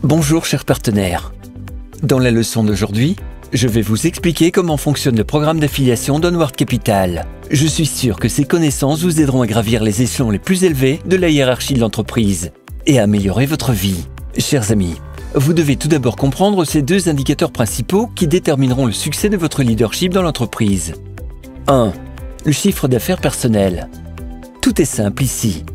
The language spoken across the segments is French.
Bonjour chers partenaires. Dans la leçon d'aujourd'hui, je vais vous expliquer comment fonctionne le programme d'affiliation d'Onward Capital. Je suis sûr que ces connaissances vous aideront à gravir les échelons les plus élevés de la hiérarchie de l'entreprise et à améliorer votre vie. Chers amis, vous devez tout d'abord comprendre ces deux indicateurs principaux qui détermineront le succès de votre leadership dans l'entreprise. 1. Le chiffre d'affaires personnel. Tout est simple ici.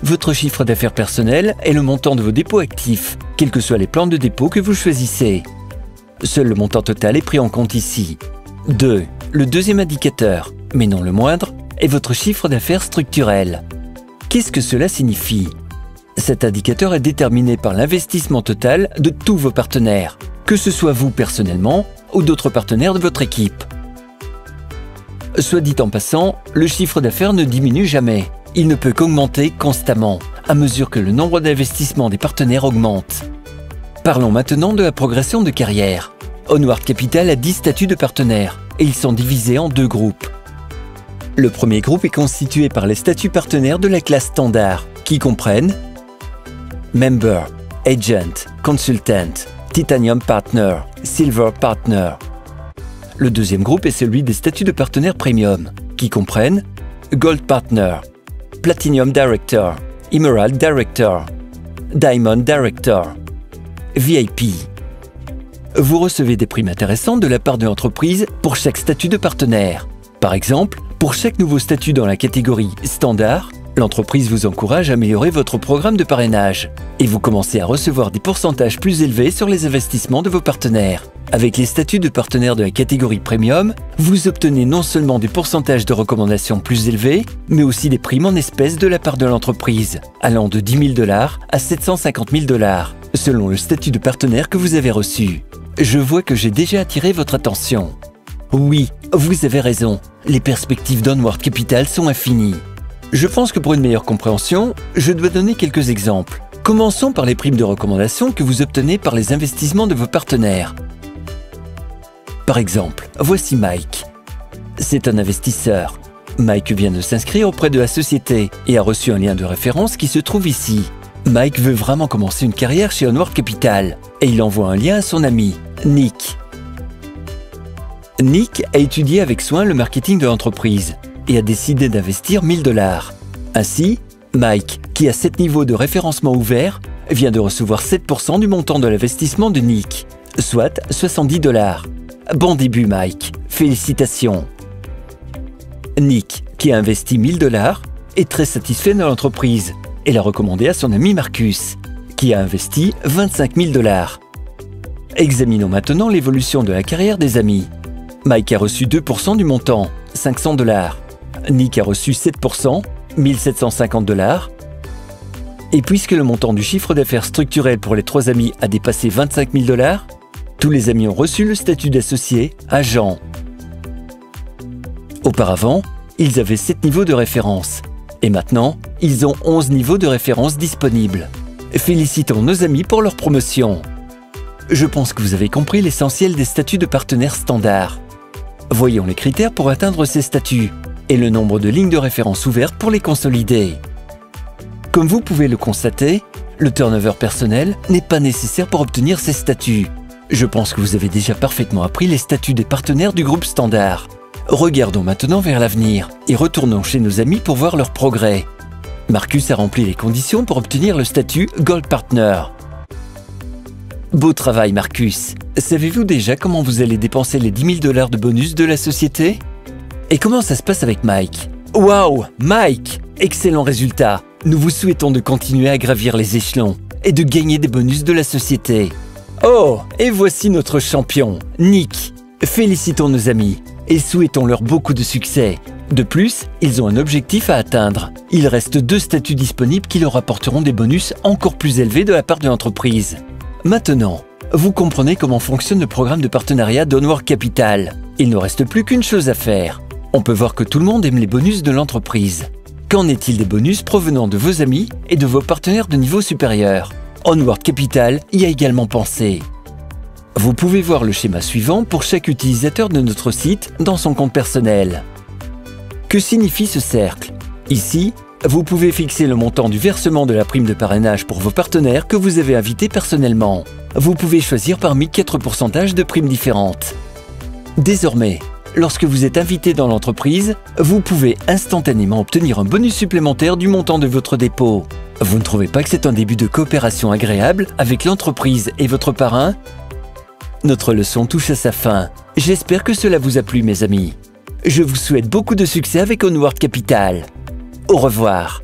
Votre chiffre d'affaires personnel est le montant de vos dépôts actifs, quels que soient les plans de dépôt que vous choisissez. Seul le montant total est pris en compte ici. 2. Le deuxième indicateur, mais non le moindre, est votre chiffre d'affaires structurel. Qu'est-ce que cela signifie? Cet indicateur est déterminé par l'investissement total de tous vos partenaires, que ce soit vous personnellement ou d'autres partenaires de votre équipe. Soit dit en passant, le chiffre d'affaires ne diminue jamais. Il ne peut qu'augmenter constamment, à mesure que le nombre d'investissements des partenaires augmente. Parlons maintenant de la progression de carrière. Onward Capital a 10 statuts de partenaires, et ils sont divisés en deux groupes. Le premier groupe est constitué par les statuts partenaires de la classe standard, qui comprennent Member, Agent, Consultant, Titanium Partner, Silver Partner. Le deuxième groupe est celui des statuts de partenaires Premium, qui comprennent Gold Partner, Platinum Director, Emerald Director, Diamond Director, VIP. Vous recevez des primes intéressantes de la part de l'entreprise pour chaque statut de partenaire. Par exemple, pour chaque nouveau statut dans la catégorie Standard, l'entreprise vous encourage à améliorer votre programme de parrainage et vous commencez à recevoir des pourcentages plus élevés sur les investissements de vos partenaires. Avec les statuts de partenaires de la catégorie Premium, vous obtenez non seulement des pourcentages de recommandations plus élevés, mais aussi des primes en espèces de la part de l'entreprise, allant de 10 000 $ à 750 000 $, selon le statut de partenaire que vous avez reçu. Je vois que j'ai déjà attiré votre attention. Oui, vous avez raison, les perspectives d'Onward Capital sont infinies. Je pense que pour une meilleure compréhension, je dois donner quelques exemples. Commençons par les primes de recommandation que vous obtenez par les investissements de vos partenaires. Par exemple, voici Mike. C'est un investisseur. Mike vient de s'inscrire auprès de la société et a reçu un lien de référence qui se trouve ici. Mike veut vraiment commencer une carrière chez Onward Capital et il envoie un lien à son ami, Nick. Nick a étudié avec soin le marketing de l'entreprise et a décidé d'investir 1 000 $. Ainsi, Mike, qui a 7 niveaux de référencement ouverts, vient de recevoir 7% du montant de l'investissement de Nick, soit 70 $. Bon début Mike, félicitations. Nick, qui a investi 1 000 $, est très satisfait de l'entreprise et l'a recommandé à son ami Marcus, qui a investi 25 000 $. Examinons maintenant l'évolution de la carrière des amis. Mike a reçu 2% du montant, 500 $. Nick a reçu 7%, 1 750 $. Et puisque le montant du chiffre d'affaires structurel pour les trois amis a dépassé 25 000 $, tous les amis ont reçu le statut d'associé agent. Auparavant, ils avaient 7 niveaux de référence. Et maintenant, ils ont 11 niveaux de référence disponibles. Félicitons nos amis pour leur promotion. Je pense que vous avez compris l'essentiel des statuts de partenaires standards. Voyons les critères pour atteindre ces statuts et le nombre de lignes de référence ouvertes pour les consolider. Comme vous pouvez le constater, le turnover personnel n'est pas nécessaire pour obtenir ces statuts. Je pense que vous avez déjà parfaitement appris les statuts des partenaires du groupe standard. Regardons maintenant vers l'avenir et retournons chez nos amis pour voir leur progrès. Marcus a rempli les conditions pour obtenir le statut Gold Partner. Beau travail Marcus! Savez-vous déjà comment vous allez dépenser les 10 000 $ de bonus de la société? Et comment ça se passe avec Mike? Waouh, Mike! Excellent résultat! Nous vous souhaitons de continuer à gravir les échelons et de gagner des bonus de la société. Oh, et voici notre champion, Nick. Félicitons nos amis et souhaitons-leur beaucoup de succès. De plus, ils ont un objectif à atteindre. Il reste 2 statuts disponibles qui leur apporteront des bonus encore plus élevés de la part de l'entreprise. Maintenant, vous comprenez comment fonctionne le programme de partenariat d'Onward Capital. Il ne reste plus qu'une chose à faire. On peut voir que tout le monde aime les bonus de l'entreprise. Qu'en est-il des bonus provenant de vos amis et de vos partenaires de niveau supérieur? Onward Capital y a également pensé. Vous pouvez voir le schéma suivant pour chaque utilisateur de notre site dans son compte personnel. Que signifie ce cercle? Ici, Vous pouvez fixer le montant du versement de la prime de parrainage pour vos partenaires que vous avez invités personnellement. Vous pouvez choisir parmi 4 pourcentages de primes différentes. Désormais, lorsque vous êtes invité dans l'entreprise, vous pouvez instantanément obtenir un bonus supplémentaire du montant de votre dépôt. Vous ne trouvez pas que c'est un début de coopération agréable avec l'entreprise et votre parrain? Notre leçon touche à sa fin. J'espère que cela vous a plu, mes amis. Je vous souhaite beaucoup de succès avec Onward Capital. Au revoir.